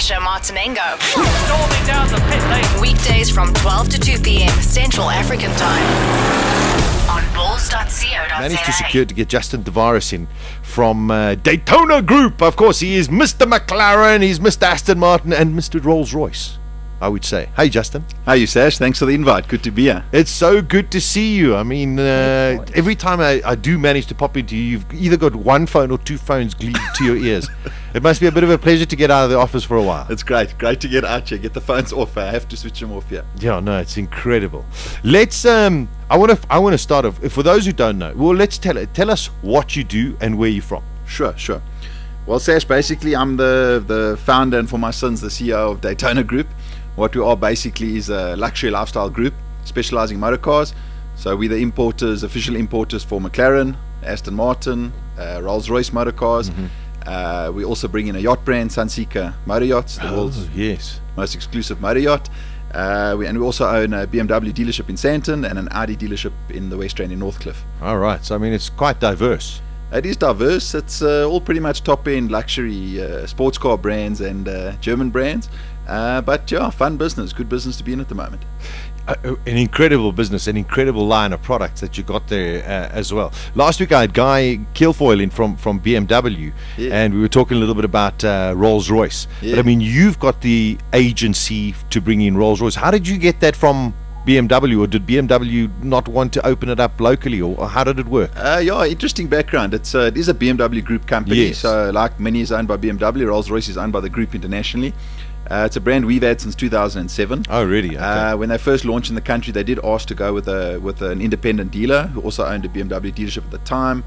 Sasha Martinengo. Storming down the pit lane. Weekdays from 12 to 2 p.m. Central African Time. On balls.co.za. Managed to secure to get Justin Divaris in from Daytona Group. Of course, he is Mr. McLaren, he's Mr. Aston Martin, and Mr. Rolls-Royce, I would say. Hey, Justin. How are you, Sash? Thanks for the invite. Good to be here. It's so good to see you. I mean, every time I do manage to pop into you, you've either got one phone or two phones glued to your ears. It must be a bit of a pleasure to get out of the office for a while. It's great. Great to get out here. Get the phones off. I have to switch them off here. Yeah, no, it's incredible. Let's. I want to start off. For those who don't know, well, let's tell us what you do and where you're from. Sure. Well, Sash, basically, I'm the founder and for my sons, the CEO of Daytona Group. What we are basically is a luxury lifestyle group specializing in motor cars. So we're the importers, official importers for McLaren, Aston Martin, Rolls-Royce motor cars. We also bring in a yacht brand, Sunseeker Motor Yachts, the world's most exclusive motor yacht. We also own a BMW dealership in Sandton and an Audi dealership in the West Rand in Northcliffe. All right. So, I mean, it's quite diverse. It is diverse. It's all pretty much top-end luxury sports car brands and German brands. But yeah, fun business, good business to be in at the moment. An incredible business, an incredible line of products that you got there as well. Last week I had Guy Kilfoyle in from BMW, and we were talking a little bit about Rolls-Royce. But I mean, you've got the agency to bring in Rolls-Royce. How did you get that from BMW, or did BMW not want to open it up locally, or how did it work? Yeah, interesting background. It is a BMW group company. Yes. So like many is owned by BMW, Rolls-Royce is owned by the group internationally. It's a brand we've had since 2007. Oh, really? Okay. When they first launched in the country, they did ask to go with an independent dealer who also owned a BMW dealership at the time.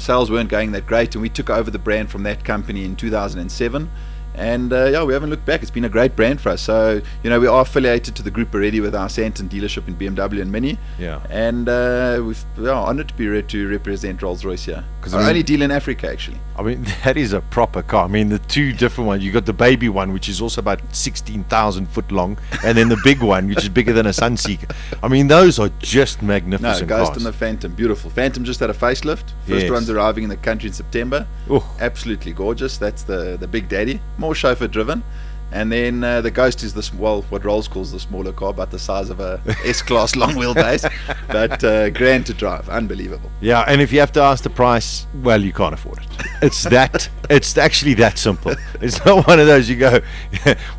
Sales weren't going that great, and we took over the brand from that company in 2007. And yeah, we haven't looked back. It's been a great brand for us. So, you know, we are affiliated to the group already with our Sandton dealership in BMW and Mini. Yeah. And we're honoured to be to represent Rolls-Royce here. Because we only deal in Africa, actually. I mean, that is a proper car. I mean, the two different ones. You got the baby one, which is also about 16,000 foot long, and then the big one, which is bigger than a Sunseeker. I mean, those are just magnificent Ghost cars. and the Phantom, beautiful. Phantom just had a facelift. First one's arriving in the country in September. Ooh. Absolutely gorgeous. That's the big daddy. More chauffeur driven. And then the Ghost is what Rolls calls the smaller car, about the size of a S-Class long wheelbase, but grand to drive, unbelievable. Yeah, and if you have to ask the price, well, you can't afford it. It's actually that simple. It's not one of those you go,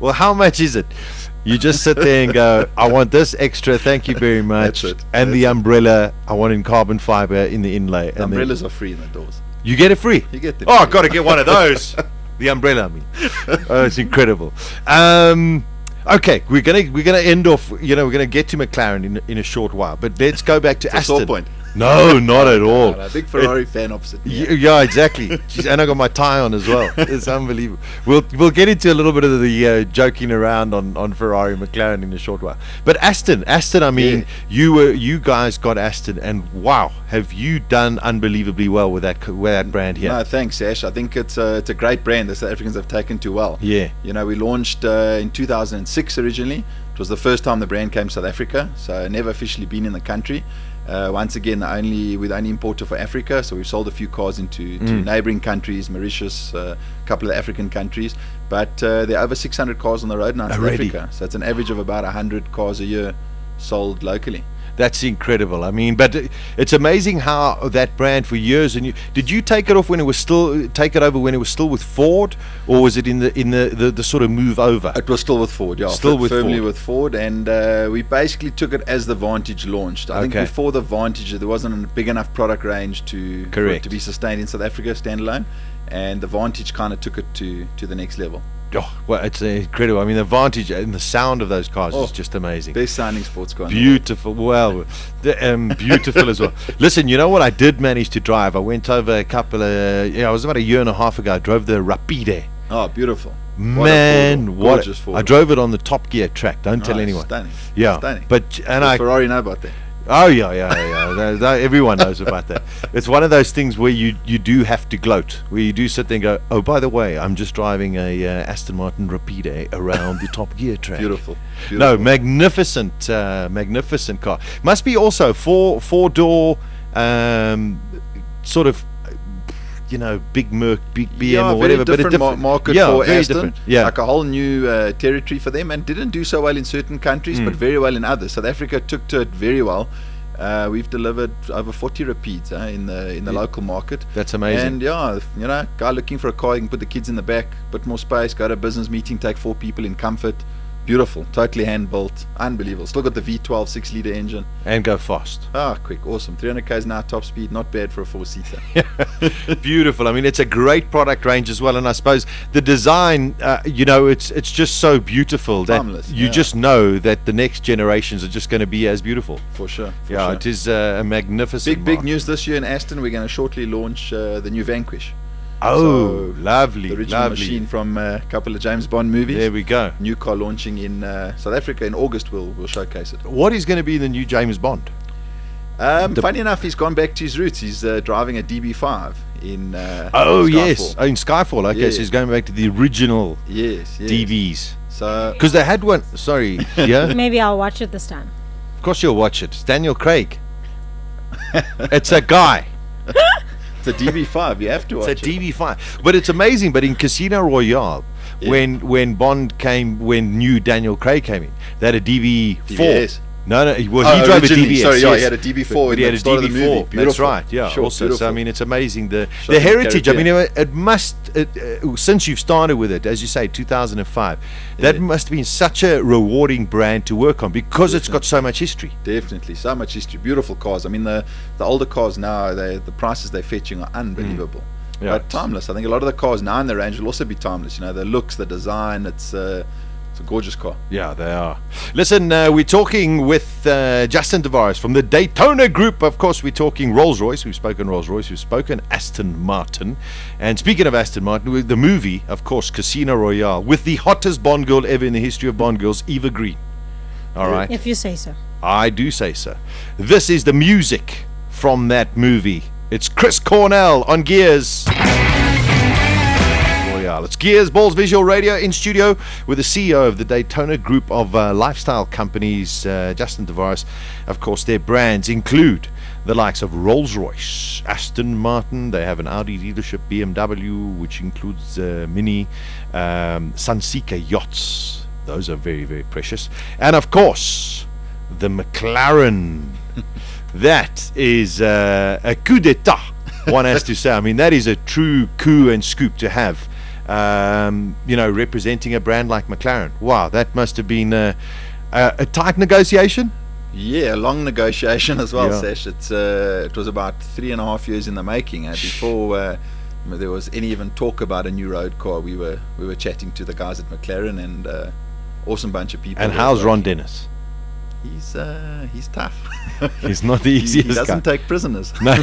well, how much is it? You just sit there and go, I want this extra, thank you very much. That's it. And the umbrella, I want in carbon fiber in the inlay. The umbrellas are free in the doors. You get it free? You get them. Oh, I've got to get one of those. The umbrella, I mean. Oh, it's incredible. Okay, we're gonna end off. You know, we're gonna get to McLaren in a short while, but let's go back to Aston. Sore point. No, not at all. No, big Ferrari fan opposite me. Yeah, exactly. Jeez, and I got my tie on as well. It's unbelievable. We'll get into a little bit of the joking around on Ferrari and McLaren in a short while. But Aston. I mean, you guys got Aston, and wow, have you done unbelievably well with that brand here? No, thanks, Ash. I think it's a great brand that South Africans have taken to well. Yeah. You know, we launched in 2006 originally. It was the first time the brand came to South Africa, so never officially been in the country. Once again, we're the only importer for Africa, so we've sold a few cars into neighboring countries, Mauritius, a couple of African countries, but there are over 600 cars on the road now in South Africa, so it's an average of about 100 cars a year sold locally. That's incredible. I mean, but it's amazing how that brand for years. And did you take it off when it was still with Ford, or was it in the sort of move over? It was still with Ford, yeah. Still with firmly Ford. with Ford, and we basically took it as the Vantage launched. I think before the Vantage, there wasn't a big enough product range for it to be sustained in South Africa standalone, and the Vantage kind of took it to the next level. Oh, well, it's incredible. I mean, the Vantage and the sound of those cars is just amazing. Best sounding sports car. Beautiful. Well, beautiful as well. Listen, you know what I did manage to drive? I went over it was about a year and a half ago. I drove the Rapide. Oh, beautiful. Man, gorgeous Ford. I drove it on the Top Gear track. Don't tell anyone. Stunning. Yeah. Stunning. Ferrari know about that. Oh yeah. Everyone knows about that. It's one of those things where you do have to gloat, where you do sit there and go, oh, by the way, I'm just driving a Aston Martin Rapide around the Top Gear track. Beautiful. No, magnificent car. Must be also four door, sort of. big Merc, big BM Yeah, or very whatever, but a different different market yeah, for very Aston. different. Yeah, Like a whole new territory for them, and didn't do so well in certain countries, but very well in others. South Africa took to it very well. We've delivered over 40 repeats in the local market. That's amazing. And guy looking for a car, you can put the kids in the back, bit more space, go to a business meeting, take 4 people in comfort. Beautiful, totally hand built, unbelievable. Still got the V12 6-litre engine. And go fast. Quick, awesome. 300 k's an hour top speed, not bad for a 4-seater. Beautiful. I mean, it's a great product range as well, and I suppose the design, it's just so beautiful that Timeless, you just know that the next generations are just going to be as beautiful. For sure. It is a magnificent. Big news this year in Aston. We're going to shortly launch the new Vanquish. Oh, lovely, The original lovely. machine from a couple of James Bond movies. There we go. New car launching in South Africa in August. We'll showcase it. What is going to be the new James Bond? Funny enough, he's gone back to his roots. He's driving a DB5 in Oh, Skyfall. yes. Oh, in Skyfall. Okay, Yeah. so he's going back to the original Yes. DBs. So Because they had one. Sorry. Yeah? Maybe I'll watch it this time. Of course you'll watch it. It's Daniel Craig. It's a guy. it's a DB5. You have to watch It's a it. DB5. But it's amazing. But in Casino Royale, when Bond came, when new Daniel Craig came in, they had a DB4. DBS. No, he drove a Originally, DBS. sorry, yes. he had a DB4 But he in had the a start of the movie. DB4. That's Beautiful. right. Yeah. Sure, also, so beautiful. I mean, it's amazing the Shot in heritage. I mean, Caribbean. it must since you've started with it, as you say, 2005. That must have been such a rewarding brand to work on because it's got so much history. Definitely, so much history. Beautiful cars. I mean, the older cars now, the prices they're fetching are unbelievable. Yeah. But timeless. I think a lot of the cars now in the range will also be timeless. The looks, the design. It's a gorgeous car. Yeah, they are. Listen, we're talking with Justin Divaris from the Daytona Group. Of course, we're talking Rolls-Royce. We've spoken Rolls-Royce. We've spoken Aston Martin. And speaking of Aston Martin, the movie, of course, Casino Royale, with the hottest Bond girl ever in the history of Bond girls, Eva Green. All right? If you say so. I do say so. This is the music from that movie. It's Chris Cornell on Gearz. Royale. It's Gearz, Balls Visual Radio, in studio with the CEO of the Daytona Group of lifestyle companies, Justin Divaris. Of course, their brands include the likes of Rolls-Royce, Aston Martin. They have an Audi dealership, BMW, which includes Mini, Sunseeker yachts. Those are very, very precious. And of course, the McLaren. That is a coup d'etat, one has to say. I mean, that is a true coup and scoop to have, representing a brand like McLaren. Wow, that must have been a tight negotiation. Yeah, a long negotiation as well, Yeah. Sash. It was about 3.5 years in the making. Before there was any even talk about a new road car, we were chatting to the guys at McLaren, and awesome bunch of people. And how's Ron Dennis? He's tough. He's not the He easiest doesn't guy. take prisoners. No,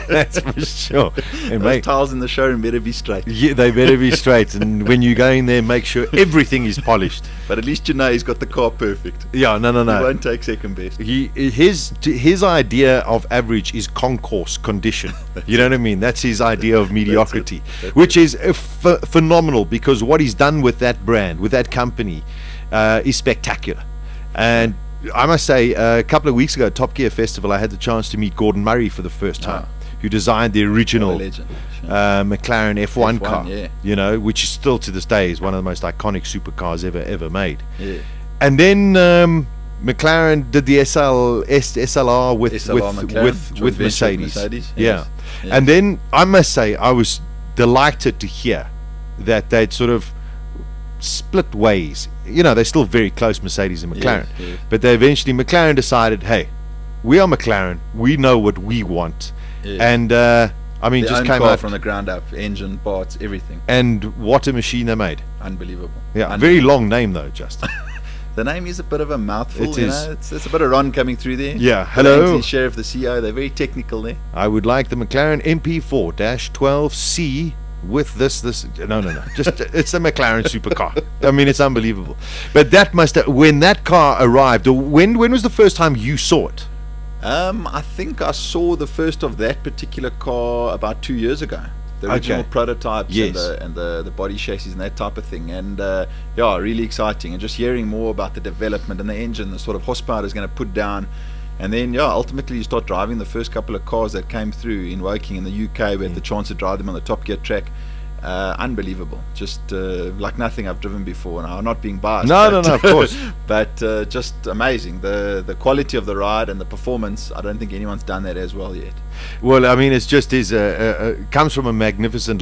that's for sure. And Those tiles in the showroom better be straight. yeah, they better be straight. And when you go in there, make sure everything is polished. But at least he's got the car perfect. Yeah, no. He won't take second best. His idea of average is concourse condition. You know what I mean? That's his idea of mediocrity, which is phenomenal, because what he's done with that brand, with that company, is spectacular. And I must say, a couple of weeks ago at Top Gear Festival, I had the chance to meet Gordon Murray for the first time, who designed the original legend. Sure. McLaren F1 car, yeah. which is still to this day is one of the most iconic supercars ever made. Yeah. And then McLaren did the SLR with McLaren, with Mercedes. Yes. Yeah. Yeah. And then I must say, I was delighted to hear that they'd sort of split ways. They're still very close, Mercedes and McLaren. Yes. But they eventually, McLaren decided, hey, we are McLaren. We know what we want. Yes. And Their just own came car out. from the ground up, engine, parts, everything. And what a machine they made. Unbelievable. Yeah, very long name though, Justin. The name is a bit of a mouthful. It is. It's a bit of Ron coming through there. Yeah, The hello. Ainsley Sheriff, the CEO, they're very technical there. I would like the McLaren MP4-12C with this. No. Just it's a McLaren supercar. I mean, it's unbelievable. But that must have, when that car arrived, or when was the first time you saw it? I think I saw the first of that particular car about 2 years ago. The original prototypes, Yes. and the body chassis and that type of thing. And really exciting. And just hearing more about the development and the engine, the sort of horsepower it's going to put down. And then, ultimately you start driving the first couple of cars that came through in Woking in the UK. We had the chance to drive them on the Top Gear track. Unbelievable, just like nothing I've driven before. Now, I'm not being biased. No, of course. But just amazing. The quality of the ride and the performance, I don't think anyone's done that as well yet. Well, I mean, it's just comes from a magnificent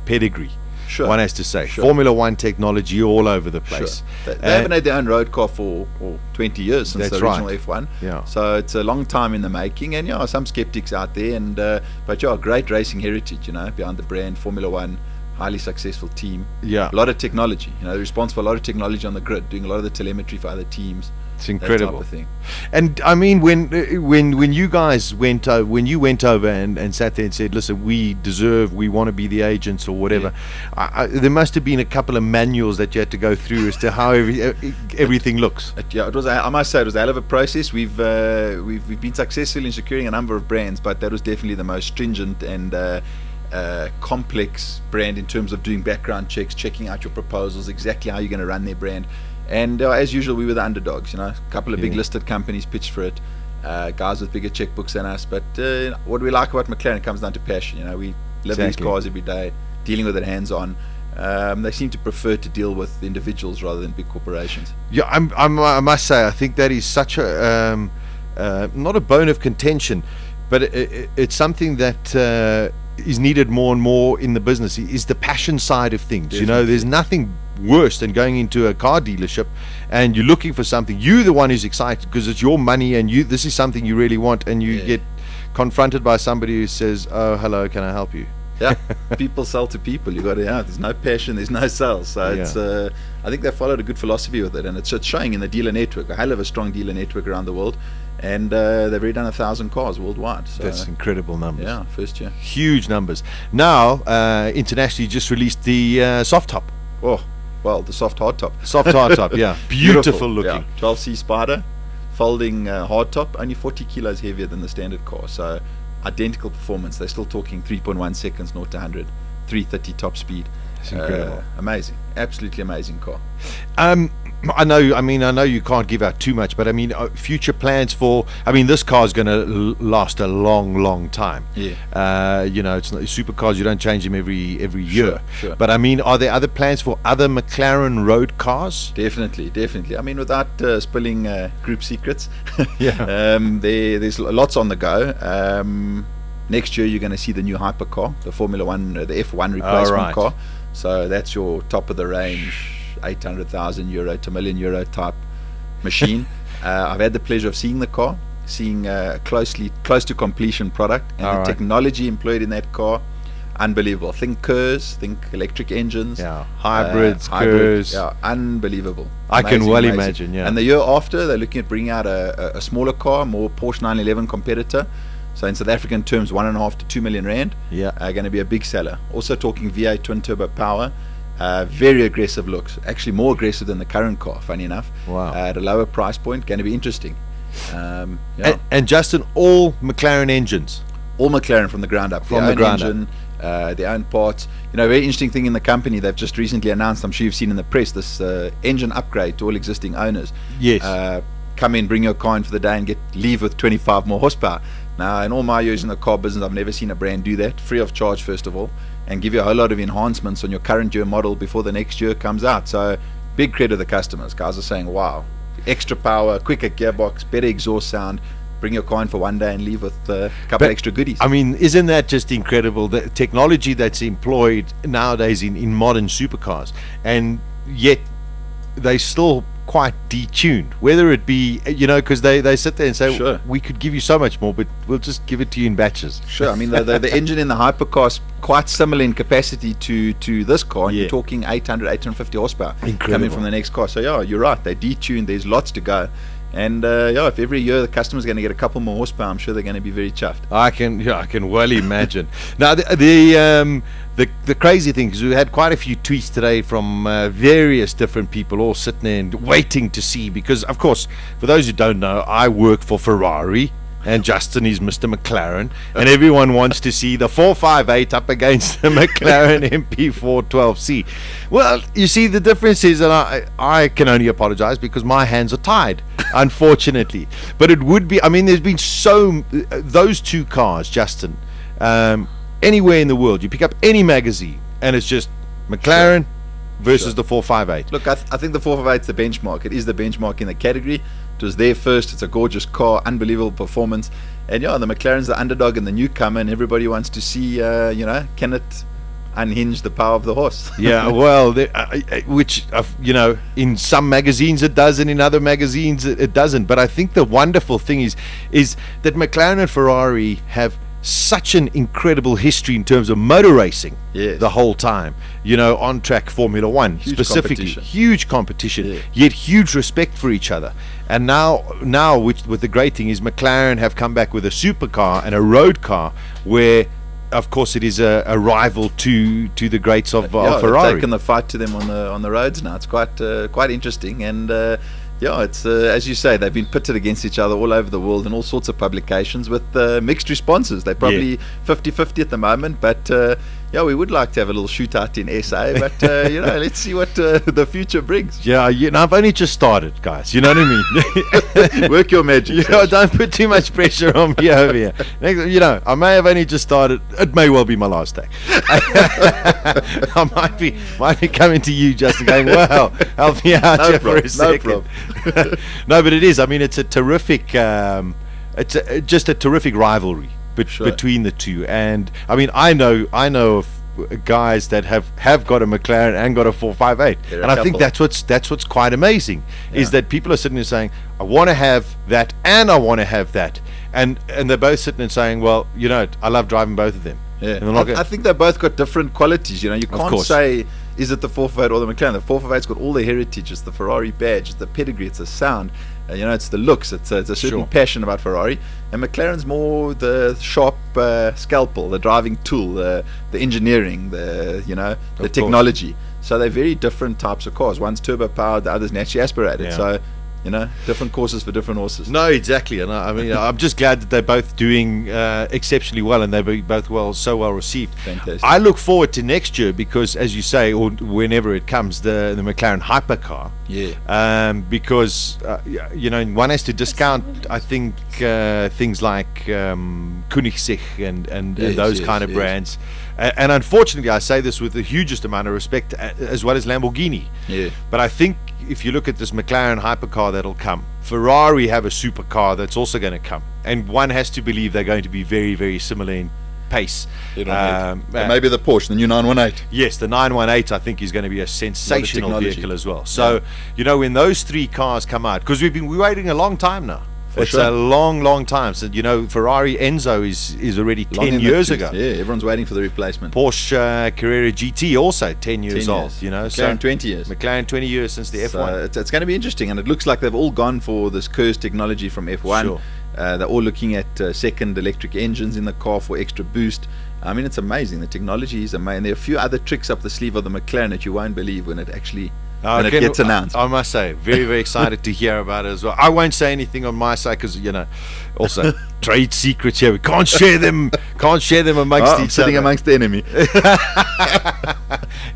pedigree. Sure. One has to say. Sure. Formula One technology all over the place. Sure. They haven't had their own road car for 20 years since the original F1. Yeah. So it's a long time in the making. And some skeptics out there. But great racing heritage, behind the brand. Formula One, highly successful team. Yeah. A lot of technology. They're responsible for a lot of technology on the grid, doing a lot of the telemetry for other teams. It's incredible. That type of thing. And I mean, when you guys went over and sat there and said, "Listen, we want to be the agents or whatever," there must have been a couple of manuals that you had to go through as to how everything looks. It was. I must say, it was a hell of a process. We've been successful in securing a number of brands, but that was definitely the most stringent and complex brand in terms of doing background checks, checking out your proposals, exactly how you're going to run their brand. And as usual, we were the underdogs. A couple of big listed companies pitched for it, guys with bigger checkbooks than us. But what we like about McLaren comes down to passion. We live these cars every day, dealing with it hands-on. They seem to prefer to deal with individuals rather than big corporations. Yeah, I must say, I think that is such a not a bone of contention, but it's something that is needed more and more in the business. Is the passion side of things. Definitely. There's nothing worse than going into a car dealership and you're looking for something. You're the one who's excited because it's your money and this is something you really want, and you get confronted by somebody who says, "Oh, hello, can I help you?" Yeah, people sell to people. You got to. There's no passion, there's no sales. So it's. I think they followed a good philosophy with it, and it's showing in the dealer network. A hell of a strong dealer network around the world, and they've already done 1,000 cars worldwide. So that's incredible numbers. Yeah, first year. Huge numbers. Now, internationally, you just released the soft top. Oh, well, the soft hard top. Soft hard top, yeah. Beautiful looking. Yeah. 12C Spider, folding hard top, only 40 kilos heavier than the standard car. So identical performance. They're still talking 3.1 seconds, 0 to 100, 330 top speed. It's incredible. Amazing. Absolutely amazing car. I know you can't give out too much, but future plans for. This car is going to last a long time. Yeah. It's not supercars. You don't change them every year. Sure. But are there other plans for other McLaren road cars? Definitely. Without spilling group secrets. Yeah. There's lots on the go. Next year you're going to see the new hypercar, the Formula One, the F1 replacement car. So that's your top of the range, 800,000 euro to €1 million type machine. I've had the pleasure of seeing the car, seeing close to completion product, and the technology employed in that car, unbelievable. Think Gearz, think electric engines, hybrids, Gearz. Yeah, unbelievable. I can well imagine. Yeah. And the year after, they're looking at bringing out a smaller car, more Porsche 911 competitor. So in South African terms, 1.5 to 2 million rand. Yeah. Going to be a big seller. Also talking V8 twin turbo power. Very aggressive looks. Actually more aggressive than the current car, funny enough. Wow. At a lower price point. Going to be interesting. And Justin, all McLaren engines. All McLaren from the ground up. From the ground up. Their own parts. Very interesting thing in the company. They've just recently announced, I'm sure you've seen in the press, this engine upgrade to all existing owners. Yes. Come in, bring your car in for the day and leave with 25 more horsepower. Now, in all my years in the car business, I've never seen a brand do that, free of charge, first of all, and give you a whole lot of enhancements on your current year model before the next year comes out. So, big credit to the customers. Guys are saying, wow, extra power, quicker gearbox, better exhaust sound. Bring your car in for one day and leave with a couple extra goodies. Isn't that just incredible? The technology that's employed nowadays in modern supercars, and yet they still quite detuned, whether it be because they sit there and say, sure, we could give you so much more, but we'll just give it to you in batches. Sure. The engine in the hypercar is quite similar in capacity to this car, and you're talking 850 horsepower. Incredible. Coming from the next car. So yeah, you're right, they detuned. There's lots to go. And if every year the customer's going to get a couple more horsepower, I'm sure they're going to be very chuffed. I can well imagine. Now the crazy thing is we had quite a few tweets today from various different people, all sitting there and waiting to see, because of course, for those who don't know, I work for Ferrari. and Justin is Mr. McLaren, and everyone wants to see the 458 up against the McLaren MP412C. Well, you see, the difference is that I can only apologize because my hands are tied, unfortunately. But it would be, I mean, there's been those two cars, Justin, anywhere in the world, you pick up any magazine, and it's just McLaren versus the 458. Look, I think the 458 is the benchmark. It is the benchmark in the category. It was there first. It's a gorgeous car, unbelievable performance. And yeah, the McLaren's the underdog and the newcomer, and everybody wants to see, can it unhinge the power of the horse? Yeah, well, which, in some magazines it does, and in other magazines it doesn't. But I think the wonderful thing is that McLaren and Ferrari have such an incredible history in terms of motor racing. Yes. The whole time, on track Formula One, Huge specifically competition. Huge competition, Yeah. yet huge respect for each other. And now with the great thing is McLaren have come back with a supercar and a road car where, of course, it is a rival to the greats of Ferrari. They've taken the fight to them on the roads now. It's quite interesting, and it's as you say, they've been pitted against each other all over the world in all sorts of publications with mixed responses. They're probably 50-50 at the moment, but we would like to have a little shootout in SA, but let's see what the future brings. Yeah, I've only just started, guys. You know what I mean? Work your magic. Don't put too much pressure on me over here. I may have only just started. It may well be my last day. I might be coming to you, Justin, going, "Well, help me out here for a second." No, but it is. I mean, it's a terrific. It's just a terrific rivalry between the two, and I mean, I know of guys that have got a McLaren and got a 458, and I think that's what's quite amazing is that people are sitting there saying, I want to have that and I want to have that, and they're both sitting and saying, well, I love driving both of them. Yeah, I think they've both got different qualities. You can't say, is it the 458 or the McLaren? The 458's got all the heritage. It's the Ferrari badge. It's the pedigree. It's the sound. It's the looks. It's a certain passion about Ferrari. And McLaren's more the sharp scalpel, the driving tool, the engineering, the technology. So they're very different types of cars. One's turbo powered, the other's naturally aspirated. Yeah. So different courses for different horses. No, exactly, and I mean, I'm just glad that they're both doing exceptionally well, and they're both so well received. Fantastic. I look forward to next year because, as you say, or whenever it comes, the McLaren hypercar. Yeah. Because one has to discount, I think, things like Koenigsegg and those kind of brands. And unfortunately, I say this with the hugest amount of respect, as well as Lamborghini. Yeah. But I think if you look at this McLaren hypercar that'll come, Ferrari have a supercar that's also going to come, and one has to believe they're going to be very, very similar in pace. And maybe the Porsche, the new 918. Yes, the 918 I think is going to be a sensational vehicle as well. So when those three cars come out, because we're waiting a long time now. It's a long time. So Ferrari Enzo is already 10 years ago. Yeah, everyone's waiting for the replacement. Porsche Carrera GT also 10 years old. McLaren 20 years. McLaren 20 years since the F1. It's going to be interesting, and it looks like they've all gone for this Gearz technology from F1. Sure. They're all looking at second electric engines in the car for extra boost. I mean, it's amazing. The technology is amazing. There are a few other tricks up the sleeve of the McLaren that you won't believe when it actually it gets announced. I must say, very, very excited to hear about it as well. I won't say anything on my side because also trade secrets here. We can't share them. Amongst each sitting other. amongst the enemy.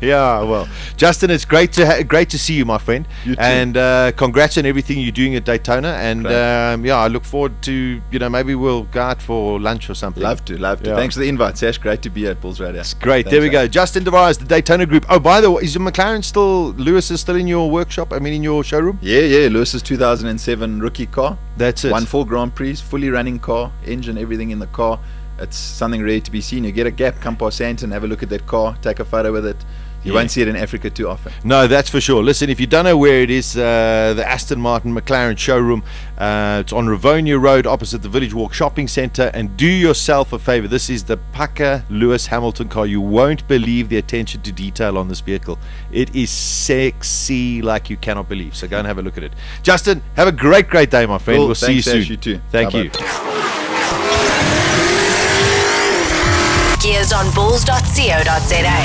Yeah, well, Justin, it's great to see you, my friend. You too. And congrats on everything you're doing at Daytona. And I look forward to maybe we'll go out for lunch or something. Love to. Yeah. Thanks for the invite, Sash. Great to be here at Bulls Radio. It's great. Thanks, There we go. Justin Divaris, the Daytona Group. Oh, by the way, is your McLaren Lewis is still in your workshop? I mean, in your showroom? Yeah. Lewis's 2007 rookie car. That's it. Won 4 Grand Prix, fully running car, engine, everything in the car. It's something rare to be seen. You get a gap, come past Santon, have a look at that car, take a photo with it. You won't see it in Africa too often. No, that's for sure. Listen, if you don't know where it is, the Aston Martin McLaren showroom, it's on Rivonia Road opposite the Village Walk Shopping Centre. And do yourself a favour. This is the Packer Lewis Hamilton car. You won't believe the attention to detail on this vehicle. It is sexy like you cannot believe. So go and have a look at it. Justin, have a great day, my friend. Cool. We'll see you soon. Ash, you too. Thank Bye-bye. you. Gearz on bulls.co.za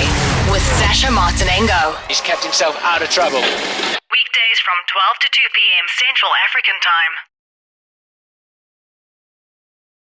with Sasha Martinengo. He's kept himself out of trouble. Weekdays from 12 to 2 p.m. Central African Time.